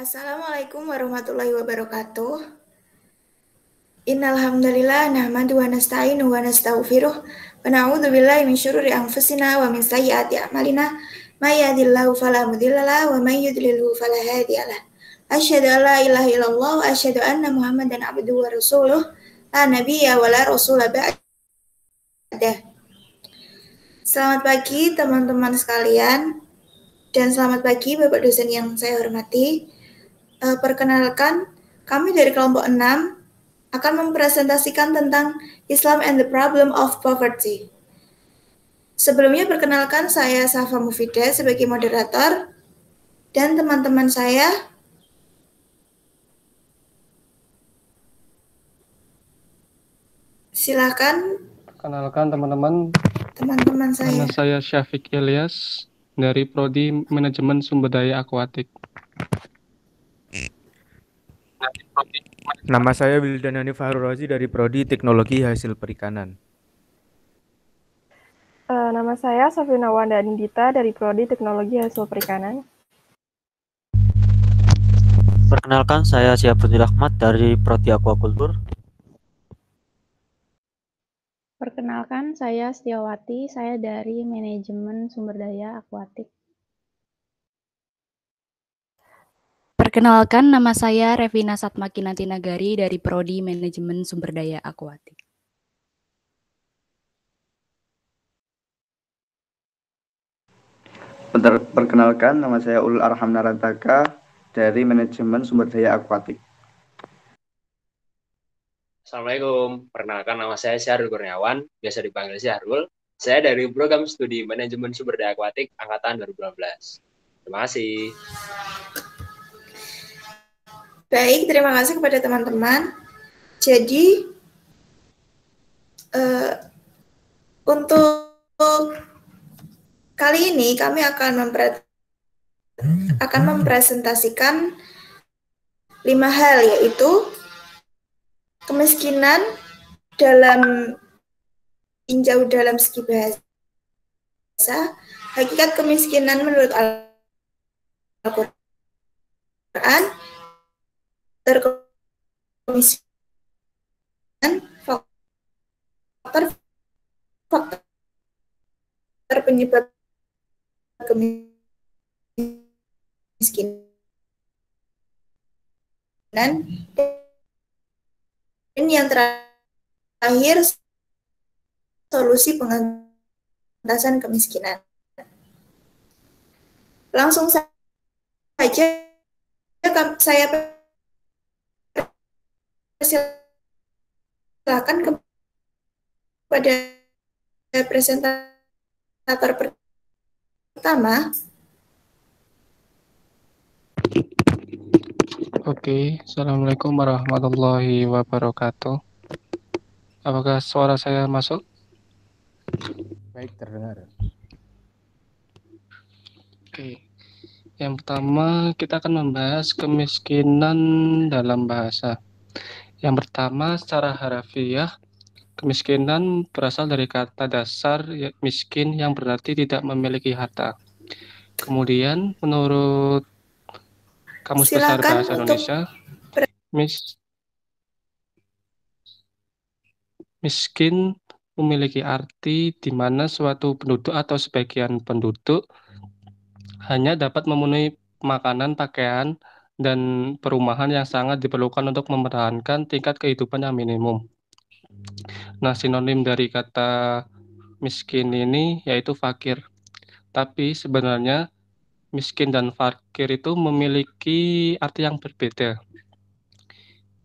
Assalamualaikum warahmatullahi wabarakatuh. Innal hamdalillah nahmaduhu wa nasta'inuhu wa nastaghfiruh wa na'udzu billahi min syururi anfusina wa min sayyiati a'malina. May yahdihillahu fala mudhillalah wa may yudlilhu fala hadiyalah. Asyhadu an la ilaha illallah wa asyhadu anna Muhammadan abduhu wa rasuluh. La nabiyya wa la rasula ba'dah. Selamat pagi teman-teman sekalian dan selamat pagi Bapak dosen yang saya hormati. Perkenalkan, kami dari kelompok 6 akan mempresentasikan tentang Islam and the Problem of Poverty. Sebelumnya perkenalkan, saya Safa Mufidah sebagai moderator dan teman-teman saya silakan. Perkenalkan teman-teman saya. Nama saya Syafiq Ilyas dari Prodi Manajemen Sumber Daya Akuatik. Nama saya Wildanani Fahrul Razi dari Prodi Teknologi Hasil Perikanan. Nama saya Safina Wanda Anindita dari Prodi Teknologi Hasil Perikanan. Perkenalkan, saya Syafuddin Ahmad dari Prodi Aquacultur. Perkenalkan, saya Setiawati, saya dari Manajemen Sumber Daya Akuatik. Perkenalkan, nama saya Revina Satmakinanti Nagari dari Prodi Manajemen Sumber Daya Akuatik. Perkenalkan, nama saya Ulul Arham Narantaka dari Manajemen Sumber Daya Akuatik. Assalamualaikum, perkenalkan nama saya Syahrul Kurniawan, biasa dipanggil Syahrul. Saya dari Program Studi Manajemen Sumber Daya Akuatik Angkatan 2012. Terima kasih. Baik, terima kasih kepada teman-teman. Jadi, untuk kali ini kami akan mempresentasikan 5 hal, yaitu kemiskinan tinjau dalam segi bahasa, hakikat kemiskinan menurut Al-Quran, kemiskinan, faktor penyebab kemiskinan, dan yang terakhir solusi pengentasan kemiskinan. Langsung saja saya silakan kepada presentator pertama. Oke, Assalamualaikum warahmatullahi wabarakatuh. Apakah suara saya masuk? Baik, terdengar. Oke. Yang pertama, kita akan membahas kemiskinan dalam bahasa. Yang pertama, secara harafiah, kemiskinan berasal dari kata dasar miskin yang berarti tidak memiliki harta. Kemudian, menurut Kamus Besar Bahasa Indonesia, miskin memiliki arti di mana suatu penduduk atau sebagian penduduk hanya dapat memenuhi makanan, pakaian, dan perumahan yang sangat diperlukan untuk mempertahankan tingkat kehidupan yang minimum. Nah, sinonim dari kata miskin ini yaitu fakir. Tapi sebenarnya miskin dan fakir itu memiliki arti yang berbeda.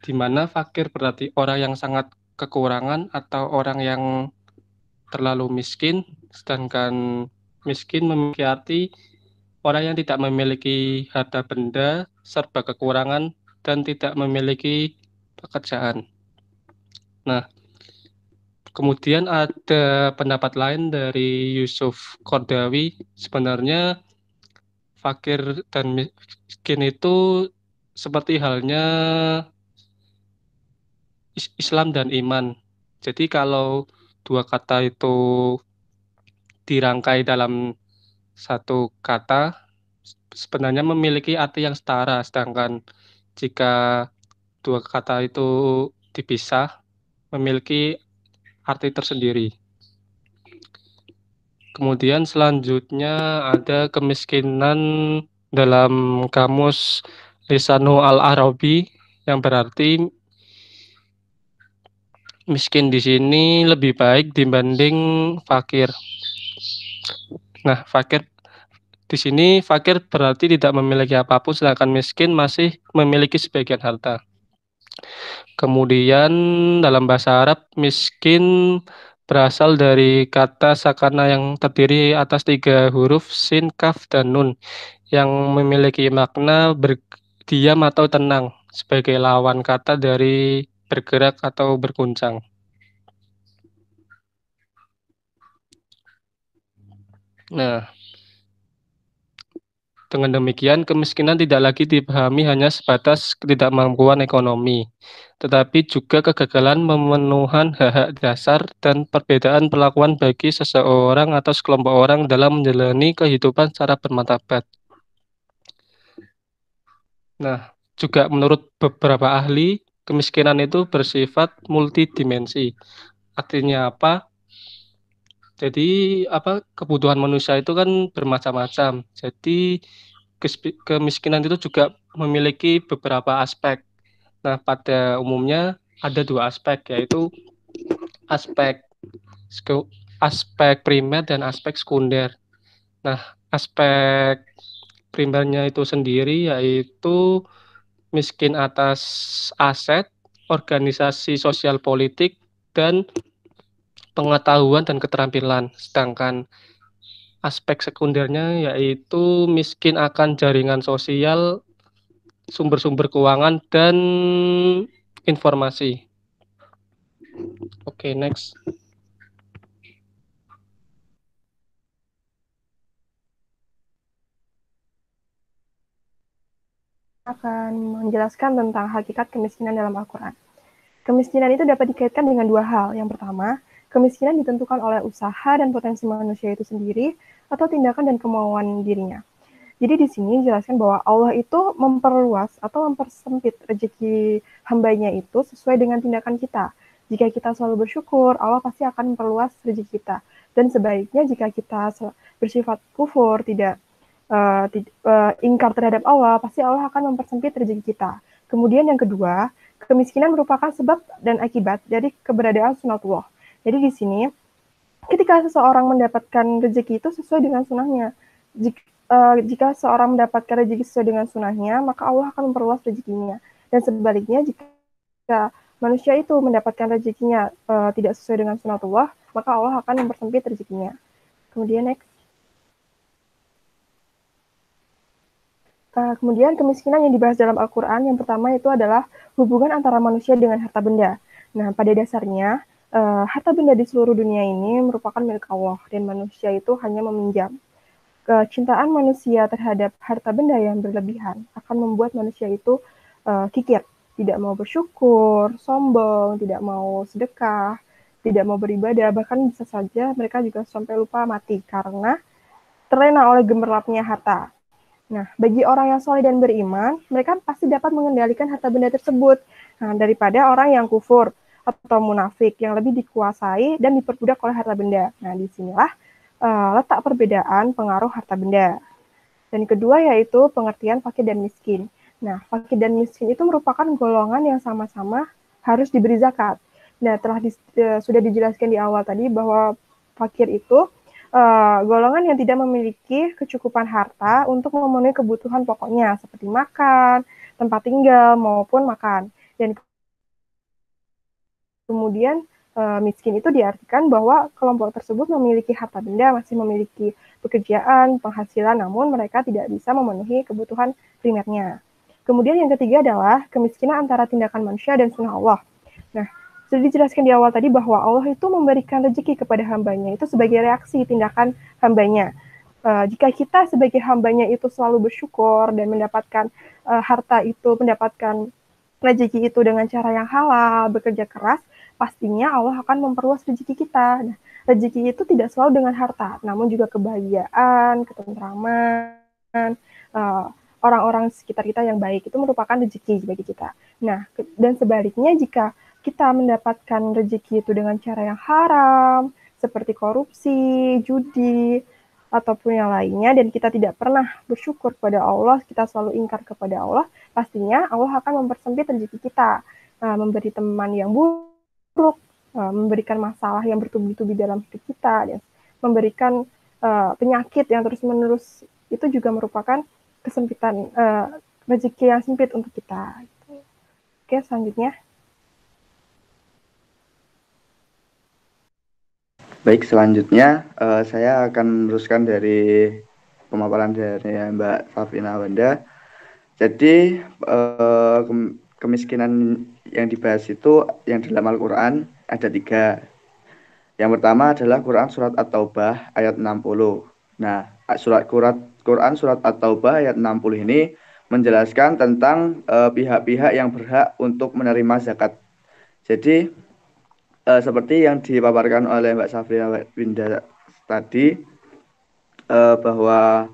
Di mana fakir berarti orang yang sangat kekurangan atau orang yang terlalu miskin, sedangkan miskin memiliki arti orang yang tidak memiliki harta benda, serba kekurangan, dan tidak memiliki pekerjaan. Nah, kemudian ada pendapat lain dari Yusuf Qaradawi, sebenarnya fakir dan miskin itu seperti halnya Islam dan iman. Jadi kalau dua kata itu dirangkai dalam satu kata, sebenarnya memiliki arti yang setara, sedangkan jika dua kata itu dipisah, memiliki arti tersendiri. Kemudian selanjutnya ada kemiskinan dalam kamus Lisanul Al-Arabi yang berarti miskin di sini lebih baik dibanding fakir. Nah, fakir di sini fakir berarti tidak memiliki apapun, sedangkan miskin masih memiliki sebagian harta. Kemudian dalam bahasa Arab, miskin berasal dari kata sakana yang terdiri atas 3 huruf sin, kaf, dan nun yang memiliki makna berdiam atau tenang sebagai lawan kata dari bergerak atau berguncang. Nah, dengan demikian kemiskinan tidak lagi dipahami hanya sebatas ketidakmampuan ekonomi, tetapi juga kegagalan memenuhi hak-hak dasar dan perbedaan perlakuan bagi seseorang atau sekelompok orang dalam menjalani kehidupan secara bermartabat. Nah, juga menurut beberapa ahli, kemiskinan itu bersifat multidimensi. Artinya apa? Jadi kebutuhan manusia itu kan bermacam-macam. Jadi kemiskinan itu juga memiliki beberapa aspek. Nah, pada umumnya ada 2 aspek, yaitu aspek primer dan aspek sekunder. Nah, aspek primernya itu sendiri yaitu miskin atas aset, organisasi sosial politik, dan pengetahuan dan keterampilan. Sedangkan aspek sekundernya yaitu miskin akan jaringan sosial, sumber-sumber keuangan, dan informasi. Oke, next. Akan menjelaskan tentang hakikat kemiskinan dalam Al-Quran. Kemiskinan itu dapat dikaitkan dengan 2 hal. Yang pertama, kemiskinan ditentukan oleh usaha dan potensi manusia itu sendiri atau tindakan dan kemauan dirinya. Jadi di sini dijelaskan bahwa Allah itu memperluas atau mempersempit rezeki hambanya itu sesuai dengan tindakan kita. Jika kita selalu bersyukur, Allah pasti akan memperluas rezeki kita. Dan sebaliknya jika kita bersifat kufur, tidak ingkar terhadap Allah, pasti Allah akan mempersempit rezeki kita. Kemudian yang kedua, kemiskinan merupakan sebab dan akibat dari keberadaan sunatullah. Jadi di sini, ketika seseorang mendapatkan rezeki itu sesuai dengan sunahnya. Jika seorang mendapatkan rezeki sesuai dengan sunahnya, maka Allah akan memperluas rezekinya. Dan sebaliknya, jika manusia itu mendapatkan rezekinya tidak sesuai dengan sunatullah, maka Allah akan mempersempit rezekinya. Kemudian next. Kemudian kemiskinan yang dibahas dalam Al-Quran yang pertama itu adalah hubungan antara manusia dengan harta benda. Nah, pada dasarnya, harta benda di seluruh dunia ini merupakan milik Allah dan manusia itu hanya meminjam. Kecintaan manusia terhadap harta benda yang berlebihan akan membuat manusia itu kikir, tidak mau bersyukur, sombong, tidak mau sedekah, tidak mau beribadah, bahkan bisa saja mereka juga sampai lupa mati karena terlena oleh gemerlapnya harta. Nah, bagi orang yang soleh dan beriman, mereka pasti dapat mengendalikan harta benda tersebut. Nah, daripada orang yang kufur atau munafik yang lebih dikuasai dan diperbudak oleh harta benda. Nah, disinilah letak perbedaan pengaruh harta benda. Dan kedua yaitu pengertian fakir dan miskin. Nah, fakir dan miskin itu merupakan golongan yang sama-sama harus diberi zakat. Nah, sudah dijelaskan di awal tadi bahwa fakir itu golongan yang tidak memiliki kecukupan harta untuk memenuhi kebutuhan pokoknya seperti makan, tempat tinggal, maupun makan. Dan kemudian miskin itu diartikan bahwa kelompok tersebut memiliki harta benda, masih memiliki pekerjaan, penghasilan, namun mereka tidak bisa memenuhi kebutuhan primernya. Kemudian yang ketiga adalah kemiskinan antara tindakan manusia dan sunnah Allah. Nah, sudah dijelaskan di awal tadi bahwa Allah itu memberikan rezeki kepada hambanya itu sebagai reaksi tindakan hambanya. Jika kita sebagai hambanya itu selalu bersyukur dan mendapatkan harta itu, mendapatkan rezeki itu dengan cara yang halal, bekerja keras, pastinya Allah akan memperluas rezeki kita. Nah, rezeki itu tidak selalu dengan harta, namun juga kebahagiaan, ketentraman, orang-orang sekitar kita yang baik, itu merupakan rezeki bagi kita. Nah, dan sebaliknya jika kita mendapatkan rezeki itu dengan cara yang haram, seperti korupsi, judi, ataupun yang lainnya, dan kita tidak pernah bersyukur kepada Allah, kita selalu ingkar kepada Allah, pastinya Allah akan mempersempit rezeki kita, memberi teman yang buruk, memberikan masalah yang bertubi-tubi dalam hidup kita, dan memberikan penyakit yang terus-menerus. Itu juga merupakan kesempitan rezeki yang sempit untuk kita. Oke, selanjutnya. Baik, selanjutnya saya akan meneruskan dari pemaparan dari Mbak Safina Wanda. Jadi kemiskinan yang dibahas itu yang dalam Al-Quran ada 3. Yang pertama adalah Quran Surat At-Taubah ayat 60. Nah, Quran Surat At-Taubah ayat 60 ini menjelaskan tentang pihak-pihak yang berhak untuk menerima zakat. Jadi seperti yang dipaparkan oleh Mbak Safrina Winda tadi, bahwa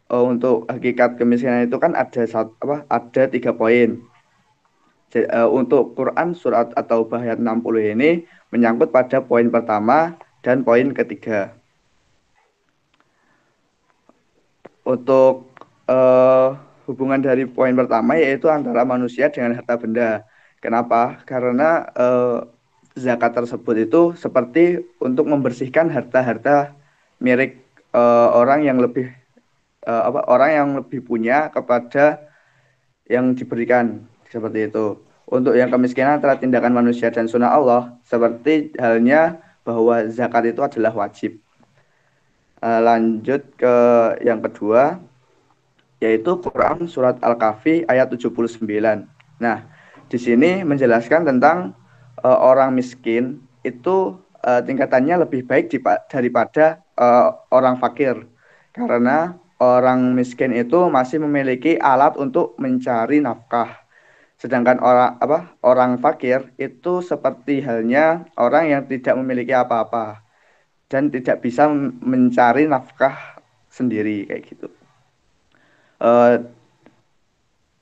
untuk hakikat kemiskinan itu kan ada 3 poin. Jadi, untuk Quran Surat At-Taubah ayat 60 ini menyangkut pada poin pertama dan poin ketiga. Untuk hubungan dari poin pertama yaitu antara manusia dengan harta benda. Kenapa? Karena zakat tersebut itu seperti untuk membersihkan harta-harta milik orang yang lebih punya kepada yang diberikan, seperti itu. Untuk yang kemiskinan adalah tindakan manusia dan sunnah Allah, seperti halnya bahwa zakat itu adalah wajib. Lanjut ke yang kedua, yaitu Quran Surat Al-Kahfi ayat 79. Nah, di sini menjelaskan tentang orang miskin itu tingkatannya lebih baik daripada orang fakir. Karena orang miskin itu masih memiliki alat untuk mencari nafkah. Sedangkan orang fakir itu seperti halnya orang yang tidak memiliki apa-apa dan tidak bisa mencari nafkah sendiri, kayak gitu.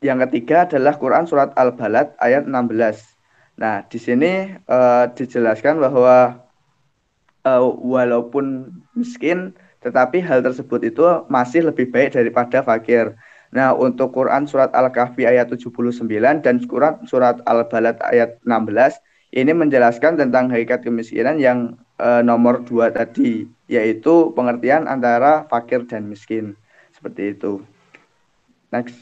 Yang ketiga adalah Quran Surat Al-Balad ayat 16. Nah, di sini dijelaskan bahwa walaupun miskin, tetapi hal tersebut itu masih lebih baik daripada fakir. Nah, untuk Quran Surat Al-Kahfi ayat 79 dan Quran Surat Al-Balad ayat 16, ini menjelaskan tentang hakikat kemiskinan yang nomor 2 tadi, yaitu pengertian antara fakir dan miskin. Seperti itu. Next.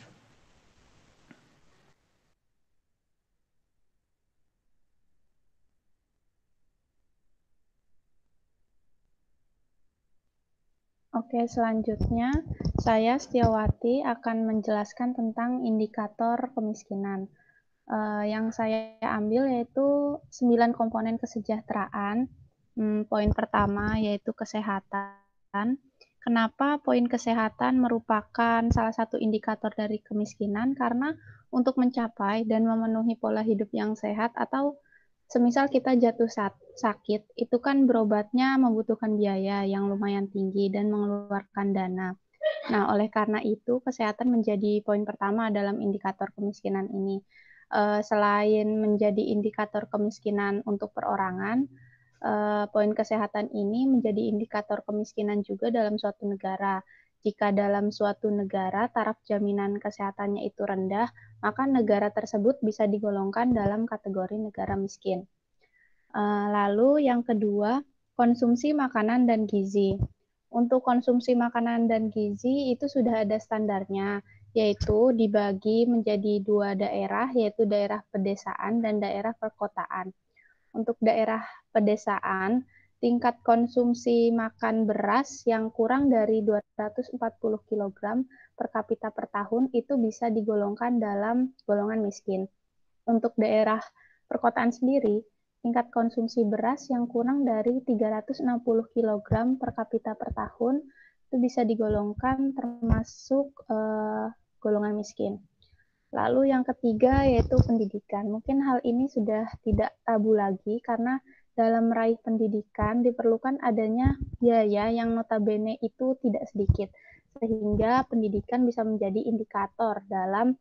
Oke, selanjutnya saya Setiawati akan menjelaskan tentang indikator kemiskinan. Yang saya ambil yaitu 9 komponen kesejahteraan. Poin pertama yaitu kesehatan. Kenapa poin kesehatan merupakan salah satu indikator dari kemiskinan? Karena untuk mencapai dan memenuhi pola hidup yang sehat atau semisal kita jatuh sakit, itu kan berobatnya membutuhkan biaya yang lumayan tinggi dan mengeluarkan dana. Nah, oleh karena itu, kesehatan menjadi poin pertama dalam indikator kemiskinan ini. Selain menjadi indikator kemiskinan untuk perorangan, poin kesehatan ini menjadi indikator kemiskinan juga dalam suatu negara. Jika dalam suatu negara taraf jaminan kesehatannya itu rendah, maka negara tersebut bisa digolongkan dalam kategori negara miskin. Lalu yang kedua, konsumsi makanan dan gizi. Untuk konsumsi makanan dan gizi itu sudah ada standarnya, yaitu dibagi menjadi 2 daerah, yaitu daerah pedesaan dan daerah perkotaan. Untuk daerah pedesaan, tingkat konsumsi makan beras yang kurang dari 240 kg per kapita per tahun itu bisa digolongkan dalam golongan miskin. Untuk daerah perkotaan sendiri, tingkat konsumsi beras yang kurang dari 360 kg per kapita per tahun itu bisa digolongkan termasuk golongan miskin. Lalu yang ketiga yaitu pendidikan. Mungkin hal ini sudah tidak tabu lagi karena dalam meraih pendidikan diperlukan adanya biaya yang notabene itu tidak sedikit. sehingga pendidikan bisa menjadi indikator dalam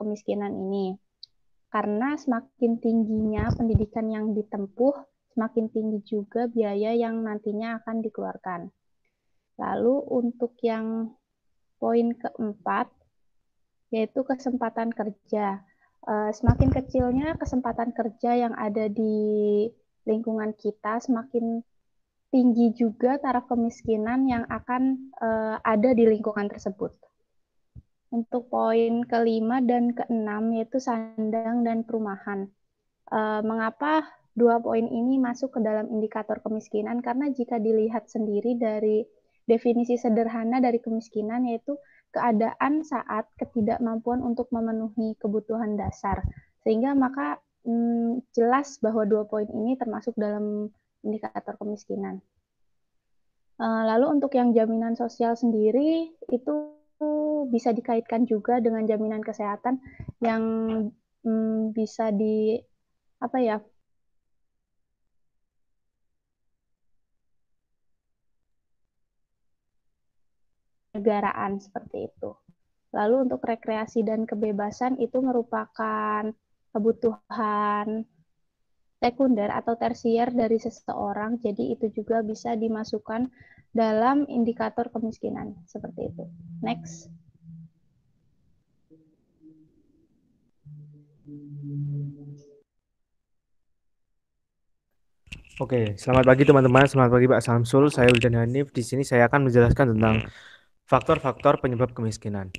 kemiskinan ini. Karena semakin tingginya pendidikan yang ditempuh, semakin tinggi juga biaya yang nantinya akan dikeluarkan. Lalu untuk yang poin keempat, yaitu kesempatan kerja. Semakin kecilnya kesempatan kerja yang ada di lingkungan kita, semakin tinggi juga taraf kemiskinan yang akan ada di lingkungan tersebut. Untuk poin kelima dan keenam, yaitu sandang dan perumahan. Mengapa dua poin ini masuk ke dalam indikator kemiskinan? Karena jika dilihat sendiri dari definisi sederhana dari kemiskinan, yaitu keadaan saat ketidakmampuan untuk memenuhi kebutuhan dasar. Sehingga maka jelas bahwa dua poin ini termasuk dalam indikator kemiskinan. Lalu untuk yang jaminan sosial sendiri, itu bisa dikaitkan juga dengan jaminan kesehatan yang bisa negaraan seperti itu. Lalu untuk rekreasi dan kebebasan itu merupakan kebutuhan sekunder atau tersier dari seseorang, jadi itu juga bisa dimasukkan dalam indikator kemiskinan seperti itu. Next. Oke, selamat pagi teman-teman. Selamat pagi Pak Samsul. Saya Wildan Hanif. Di sini saya akan menjelaskan tentang faktor-faktor penyebab kemiskinan.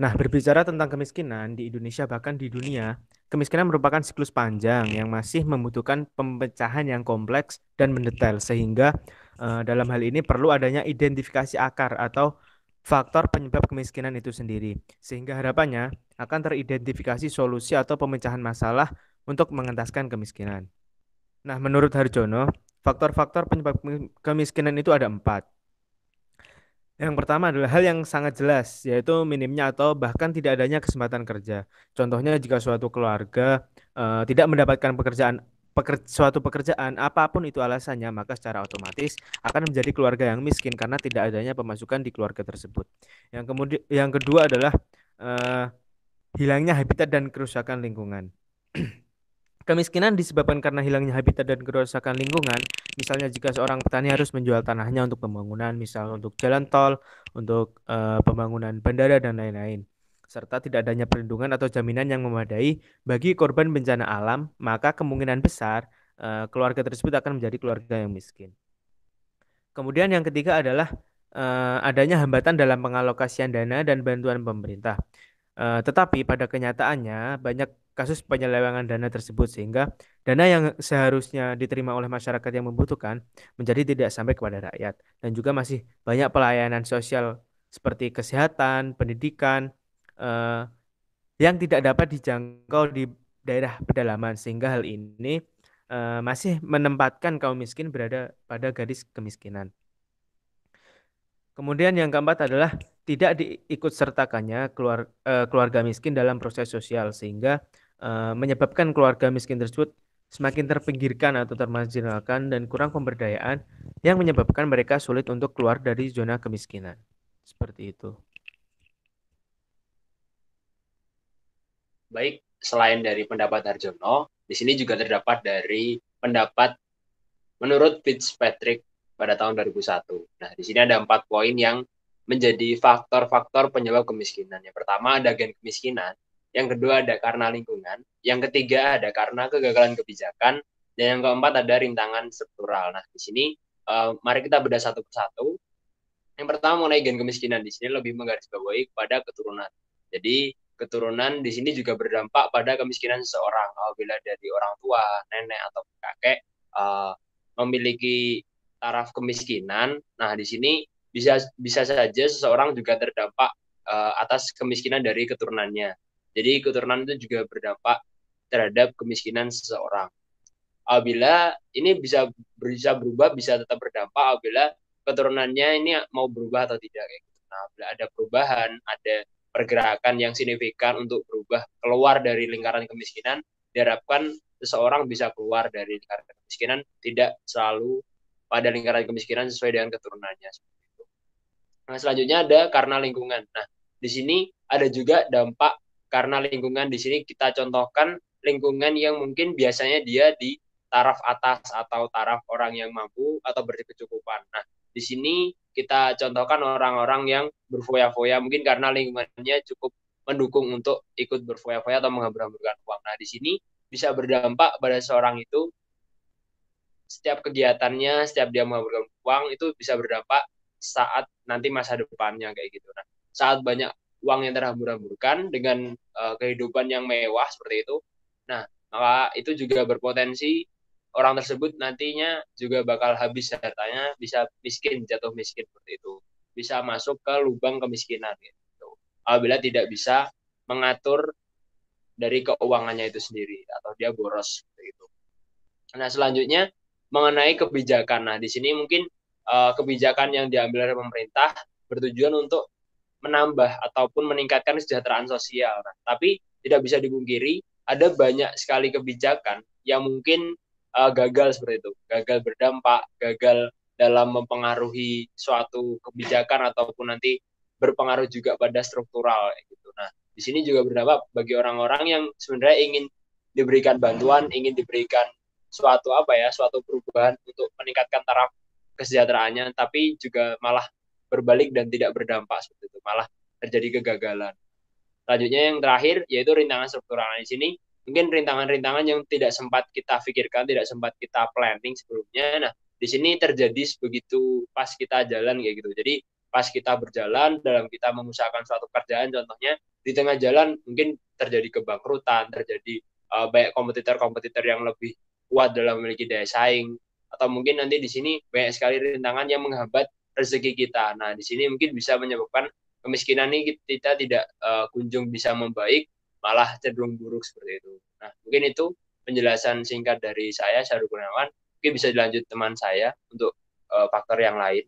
Nah, berbicara tentang kemiskinan di Indonesia bahkan di dunia, kemiskinan merupakan siklus panjang yang masih membutuhkan pemecahan yang kompleks dan mendetail sehingga dalam hal ini perlu adanya identifikasi akar atau faktor penyebab kemiskinan itu sendiri. Sehingga harapannya akan teridentifikasi solusi atau pemecahan masalah untuk mengentaskan kemiskinan. Nah, menurut Harjono, faktor-faktor penyebab kemiskinan itu ada 4. Yang pertama adalah hal yang sangat jelas, yaitu minimnya atau bahkan tidak adanya kesempatan kerja. Contohnya jika suatu keluarga tidak mendapatkan suatu pekerjaan, apapun itu alasannya, maka secara otomatis akan menjadi keluarga yang miskin karena tidak adanya pemasukan di keluarga tersebut. Yang kedua adalah hilangnya habitat dan kerusakan lingkungan. Kemiskinan disebabkan karena hilangnya habitat dan kerusakan lingkungan. Misalnya jika seorang petani harus menjual tanahnya untuk pembangunan, misal untuk jalan tol, untuk pembangunan bandara dan lain-lain. Serta tidak adanya perlindungan atau jaminan yang memadai bagi korban bencana alam, maka kemungkinan besar keluarga tersebut akan menjadi keluarga yang miskin. Kemudian yang ketiga adalah adanya hambatan dalam pengalokasian dana dan bantuan pemerintah. Tetapi pada kenyataannya banyak kasus penyelewengan dana tersebut sehingga dana yang seharusnya diterima oleh masyarakat yang membutuhkan menjadi tidak sampai kepada rakyat, dan juga masih banyak pelayanan sosial seperti kesehatan, pendidikan yang tidak dapat dijangkau di daerah pedalaman sehingga hal ini masih menempatkan kaum miskin berada pada garis kemiskinan. Kemudian yang keempat adalah tidak diikutsertakannya keluarga miskin dalam proses sosial sehingga menyebabkan keluarga miskin tersebut semakin terpinggirkan atau termarginalkan dan kurang pemberdayaan yang menyebabkan mereka sulit untuk keluar dari zona kemiskinan. Seperti itu. Baik, selain dari pendapat Harjono, di sini juga terdapat dari pendapat menurut Fitzpatrick pada tahun 2001. Nah, di sini ada 4 poin yang menjadi faktor-faktor penyebab kemiskinan. Yang pertama ada gen kemiskinan, yang kedua ada karena lingkungan, yang ketiga ada karena kegagalan kebijakan, dan yang keempat ada rintangan struktural. Nah, di sini mari kita bedah satu persatu. Yang pertama mengenai gen kemiskinan, di sini lebih menggarisbawahi kepada keturunan. Jadi keturunan di sini juga berdampak pada kemiskinan seseorang. Apabila dari orang tua, nenek atau kakek memiliki taraf kemiskinan, nah di sini bisa saja seseorang juga terdampak atas kemiskinan dari keturunannya. Jadi keturunan itu juga berdampak terhadap kemiskinan seseorang. Apabila ini bisa berubah, bisa tetap berdampak apabila keturunannya ini mau berubah atau tidak. Nah, apabila ada perubahan, ada pergerakan yang signifikan untuk berubah keluar dari lingkaran kemiskinan, diharapkan seseorang bisa keluar dari lingkaran kemiskinan, tidak selalu pada lingkaran kemiskinan sesuai dengan keturunannya. Nah, selanjutnya ada karena lingkungan. Nah, di sini ada juga dampak karena lingkungan. Di sini kita contohkan lingkungan yang mungkin biasanya dia di taraf atas atau taraf orang yang mampu atau berkecukupan. Nah, di sini kita contohkan orang-orang yang berfoya-foya mungkin karena lingkungannya cukup mendukung untuk ikut berfoya-foya atau menghambur-hamburkan uang. Nah, di sini bisa berdampak pada seorang itu setiap kegiatannya, setiap dia menghamburkan uang itu bisa berdampak saat nanti masa depannya kayak gitu. Nah, saat banyak uang yang terhambur-hamburkan dengan kehidupan yang mewah seperti itu, nah maka itu juga berpotensi orang tersebut nantinya juga bakal habis hartanya, bisa miskin, jatuh miskin seperti itu, bisa masuk ke lubang kemiskinan gitu. Apabila tidak bisa mengatur dari keuangannya itu sendiri atau dia boros seperti itu. Nah, selanjutnya mengenai kebijakan. Nah, di sini mungkin kebijakan yang diambil oleh pemerintah bertujuan untuk menambah ataupun meningkatkan kesejahteraan sosial. Nah, tapi tidak bisa dipungkiri ada banyak sekali kebijakan yang mungkin gagal seperti itu, gagal berdampak, gagal dalam mempengaruhi suatu kebijakan ataupun nanti berpengaruh juga pada struktural gitu. Nah, di sini juga berdampak bagi orang-orang yang sebenarnya ingin diberikan bantuan, ingin diberikan suatu perubahan untuk meningkatkan taraf kesejahteraannya, tapi juga malah berbalik dan tidak berdampak seperti itu, malah terjadi kegagalan. Selanjutnya yang terakhir yaitu rintangan struktural. Di sini mungkin rintangan-rintangan yang tidak sempat kita pikirkan, tidak sempat kita planning sebelumnya. Nah, di sini terjadi begitu pas kita jalan kayak gitu. Jadi pas kita berjalan dalam kita mengusahakan suatu pekerjaan, contohnya di tengah jalan mungkin terjadi kebangkrutan, terjadi banyak kompetitor-kompetitor yang lebih kuat dalam memiliki daya saing, atau mungkin nanti di sini banyak sekali rintangan yang menghambat rezeki kita. Nah, di sini mungkin bisa menyebabkan kemiskinan ini kita tidak kunjung bisa membaik, malah cenderung buruk seperti itu. Nah, mungkin itu penjelasan singkat dari saya, Syahrul Gunawan. Mungkin bisa dilanjut teman saya untuk faktor yang lain.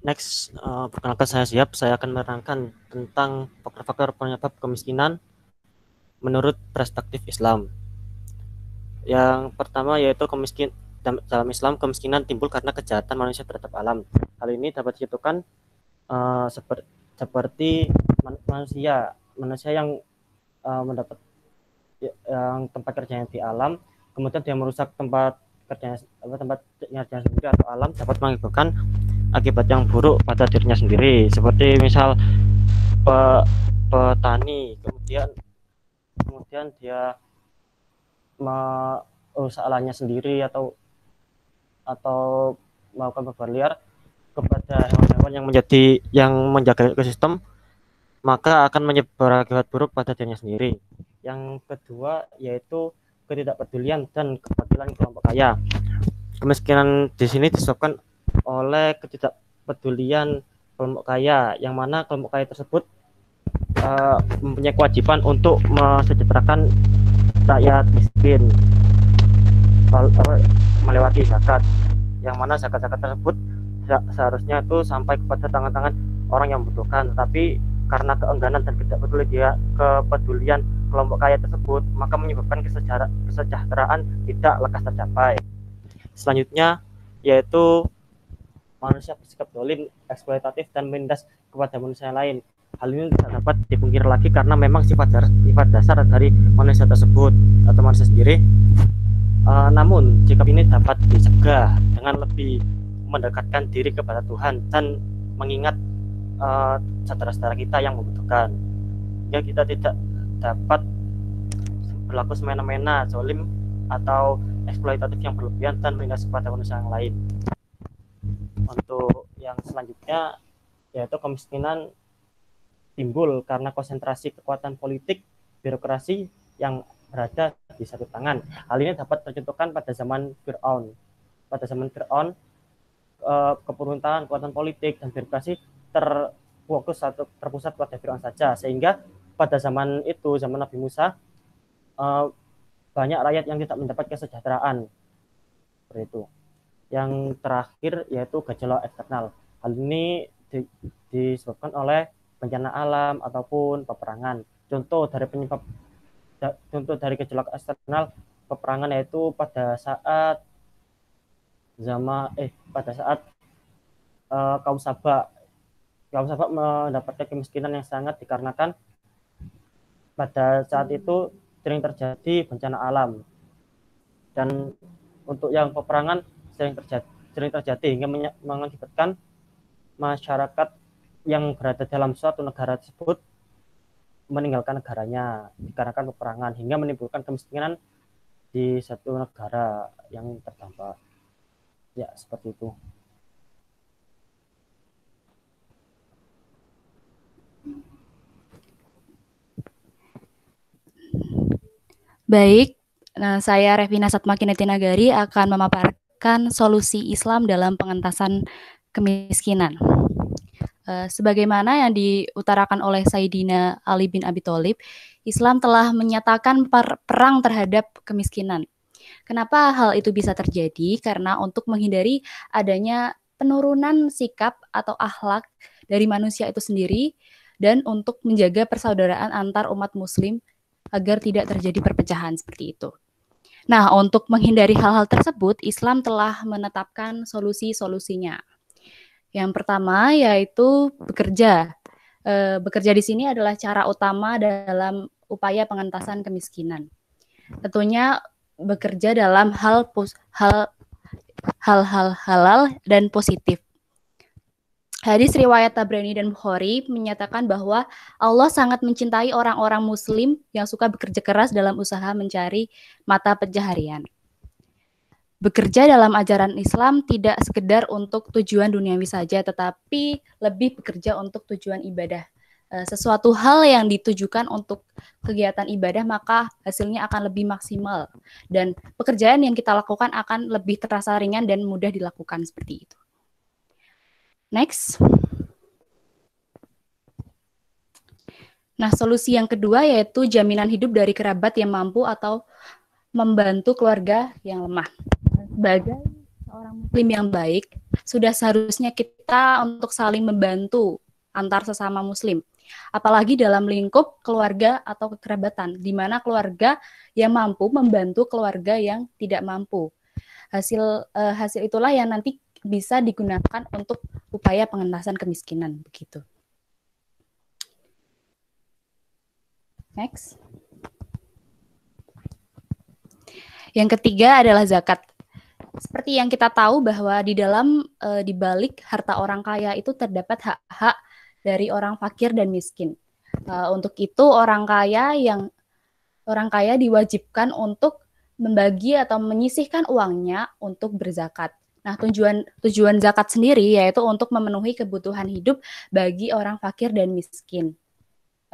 Next, perkenalkan saya Siap. Saya akan menerangkan tentang faktor-faktor penyebab kemiskinan menurut perspektif Islam. Yang pertama yaitu dalam Islam kemiskinan timbul karena kejahatan manusia terhadap alam. Hal ini dapat ditentukan seperti manusia yang mendapat yang tempat kerjanya di alam, kemudian dia merusak tempat kerjanya sendiri atau alam, dapat mengakibatkan akibat yang buruk pada dirinya sendiri, seperti misal petani kemudian dia merusak lahannya sendiri atau melakukan babar liar kepada hewan-hewan yang menjaga ekosistem, maka akan menyebar akibat buruk pada dirinya sendiri. Yang kedua yaitu ketidakpedulian dan kebagilan kelompok kaya. Kemiskinan di sini disebabkan oleh ketidakpedulian kelompok kaya, yang mana kelompok kaya tersebut mempunyai kewajiban untuk mesejahterakan rakyat miskin melewati zakat, yang mana zakat-zakat tersebut seharusnya itu sampai kepada tangan-tangan orang yang membutuhkan, tetapi karena keengganan dan kepedulian kelompok kaya tersebut, maka menyebabkan kesejahteraan tidak lekas tercapai. Selanjutnya yaitu manusia bersikap zalim, eksploitatif, dan menindas kepada manusia lain. Hal ini tidak dapat dipungkiri lagi karena memang sifat dasar dari manusia tersebut atau manusia sendiri. Namun sikap ini dapat dicegah dengan lebih mendekatkan diri kepada Tuhan dan mengingat saudara-saudara kita yang membutuhkan. Ya, kita tidak dapat berlaku semena-mena, zalim atau eksploitatif yang berlebihan dan menindas kepada manusia yang lain. Untuk yang selanjutnya yaitu kemiskinan timbul karena konsentrasi kekuatan politik birokrasi yang berada di satu tangan. Hal ini dapat tercontohkan pada zaman Fir'aun. Pada zaman Fir'aun, kepemerintahan, kekuatan politik dan birokrasi terpusat pada Fir'aun saja, sehingga pada zaman itu, zaman Nabi Musa, banyak rakyat yang tidak mendapat kesejahteraan. Seperti itu. Yang terakhir yaitu gejolak eksternal. Hal ini disebabkan oleh bencana alam ataupun peperangan. Contoh dari gejolak eksternal peperangan, yaitu pada saat kaum Sabak mendapatkan kemiskinan yang sangat dikarenakan pada saat itu sering terjadi bencana alam, dan untuk yang peperangan sering terjadi hingga mengakibatkan masyarakat yang berada dalam suatu negara tersebut meninggalkan negaranya dikarenakan peperangan, hingga menimbulkan kemiskinan di satu negara yang terdampak. Ya, seperti itu. Baik, nah, saya Revina Satmakineti Nagari akan memaparkan solusi Islam dalam pengentasan kemiskinan. Sebagaimana yang diutarakan oleh Sayyidina Ali bin Abi Thalib, Islam telah menyatakan perang terhadap kemiskinan. Kenapa hal itu bisa terjadi? Karena untuk menghindari adanya penurunan sikap atau akhlak dari manusia itu sendiri, dan untuk menjaga persaudaraan antar umat muslim agar tidak terjadi perpecahan seperti itu. Nah, untuk menghindari hal-hal tersebut, Islam telah menetapkan solusi-solusinya. Yang pertama yaitu bekerja. Bekerja di sini adalah cara utama dalam upaya pengentasan kemiskinan. Tentunya bekerja dalam hal-hal halal dan positif. Hadis riwayat Tabrani dan Bukhari menyatakan bahwa Allah sangat mencintai orang-orang muslim yang suka bekerja keras dalam usaha mencari mata pencaharian. Bekerja dalam ajaran Islam tidak sekedar untuk tujuan duniawi saja, tetapi lebih bekerja untuk tujuan ibadah. Sesuatu hal yang ditujukan untuk kegiatan ibadah, maka hasilnya akan lebih maksimal. Dan pekerjaan yang kita lakukan akan lebih terasa ringan dan mudah dilakukan seperti itu. Next. Nah, solusi yang kedua yaitu jaminan hidup dari kerabat yang mampu atau membantu keluarga yang lemah. Sebagai seorang muslim yang baik, sudah seharusnya kita untuk saling membantu antar sesama muslim. Apalagi dalam lingkup keluarga atau kekerabatan, di mana keluarga yang mampu membantu keluarga yang tidak mampu. Hasil itulah yang nanti bisa digunakan untuk upaya pengentasan kemiskinan, begitu. Next. Yang ketiga adalah zakat. Seperti yang kita tahu bahwa di balik harta orang kaya itu terdapat hak-hak dari orang fakir dan miskin. Untuk itu orang kaya diwajibkan untuk membagi atau menyisihkan uangnya untuk berzakat. Nah, tujuan zakat sendiri yaitu untuk memenuhi kebutuhan hidup bagi orang fakir dan miskin.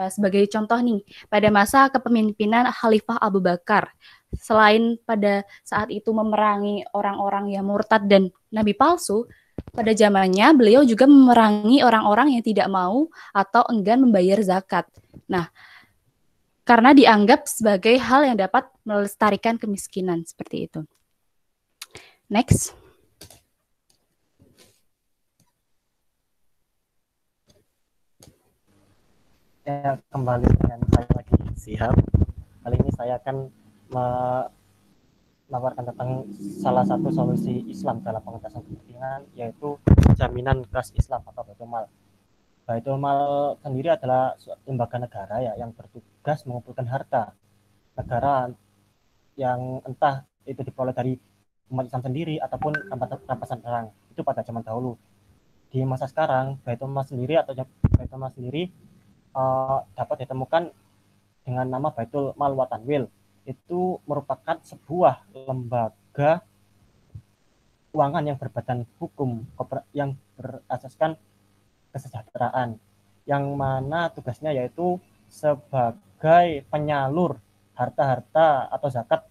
Sebagai contoh nih, pada masa kepemimpinan Khalifah Abu Bakar, selain pada saat itu memerangi orang-orang yang murtad dan nabi palsu, pada zamannya beliau juga memerangi orang-orang yang tidak mau atau enggan membayar zakat. Nah, karena dianggap sebagai hal yang dapat melestarikan kemiskinan seperti itu. Next. Ya, kembali dengan saya lagi Sihab. Kali ini saya akan melaporkan tentang salah satu solusi Islam dalam pengentasan kemiskinan, yaitu jaminan kas Islam atau Baitul Mal. Baitul Mal sendiri adalah lembaga negara ya yang bertugas mengumpulkan harta negara yang entah itu diperoleh dari umat Islam sendiri ataupun rampasan perang. Itu pada zaman dahulu. Di masa sekarang Baitul Mal sendiri dapat ditemukan dengan nama Baitul Mal wa Tanwil. Itu merupakan sebuah lembaga keuangan yang berbadan hukum yang berasaskan kesejahteraan, yang mana tugasnya yaitu sebagai penyalur harta-harta atau zakat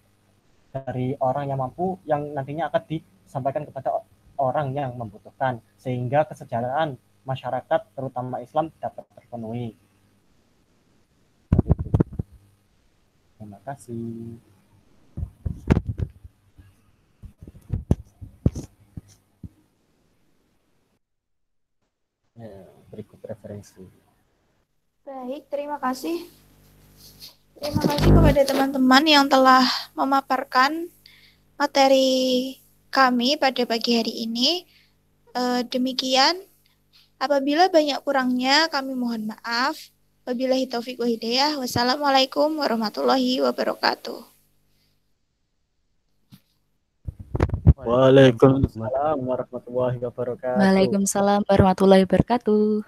dari orang yang mampu yang nantinya akan disampaikan kepada orang yang membutuhkan, sehingga kesejahteraan masyarakat terutama Islam dapat terpenuhi. Terima kasih. Berikut referensi. Baik, terima kasih Terima kasih kepada teman-teman yang telah memaparkan materi kami pada pagi hari ini. Demikian, apabila banyak kurangnya kami mohon maaf. Wabillahi taufiq wa hidayah. Wassalamualaikum warahmatullahi wabarakatuh. Waalaikumsalam warahmatullahi wabarakatuh. Waalaikumsalam warahmatullahi wabarakatuh.